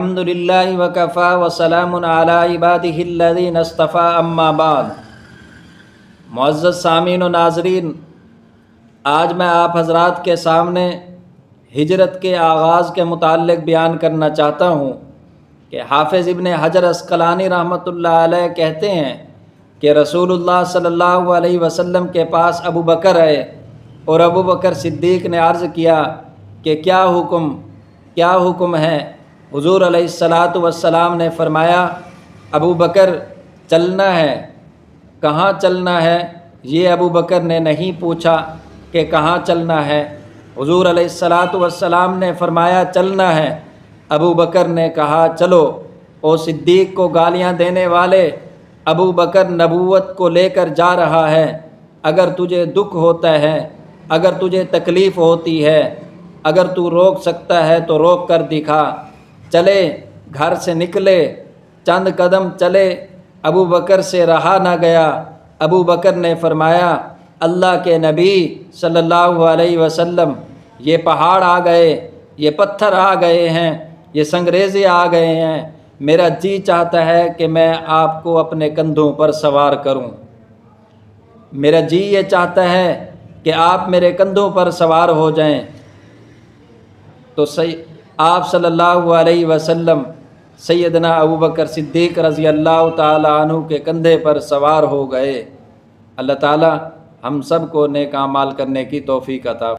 الحمدللہ وکفا وسلام علی عبادہ الذین اصطفیٰ اما بعد۔ معزز سامعین و ناظرین، آج میں آپ حضرات کے سامنے ہجرت کے آغاز کے متعلق بیان کرنا چاہتا ہوں کہ حافظ ابن حجر عسقلانی رحمۃ اللہ علیہ کہتے ہیں کہ رسول اللہ صلی اللہ علیہ وسلم کے پاس ابو بکر آئے اور ابو بکر صدیق نے عرض کیا کہ کیا حکم ہے؟ حضور علیہ الصلاۃ والسلام نے فرمایا، ابو بکر چلنا ہے۔ کہاں چلنا ہے؟ یہ ابو بکر نے نہیں پوچھا کہ کہاں چلنا ہے۔ حضور علیہ الصلاۃ والسلام نے فرمایا چلنا ہے۔ ابو بکر نے کہا چلو۔ او صدیق کو گالیاں دینے والے، ابو بکر نبوت کو لے کر جا رہا ہے۔ اگر تجھے دکھ ہوتا ہے، اگر تجھے تکلیف ہوتی ہے، اگر تو روک سکتا ہے تو روک کر دکھا۔ چلے، گھر سے نکلے، چند قدم چلے، ابو بکر سے رہا نہ گیا۔ ابو بکر نے فرمایا، اللہ کے نبی صلی اللہ علیہ وسلم، یہ پہاڑ آ گئے، یہ پتھر آ گئے ہیں، یہ سنگریزے آ گئے ہیں، میرا جی چاہتا ہے کہ میں آپ کو اپنے کندھوں پر سوار کروں۔ میرا جی یہ چاہتا ہے کہ آپ میرے کندھوں پر سوار ہو جائیں۔ تو آپ صلی اللہ علیہ وسلم سیدنا ابو بکر صدیق رضی اللہ تعالی عنہ کے کندھے پر سوار ہو گئے۔ اللہ تعالی ہم سب کو نیک اعمال کرنے کی توفیق عطا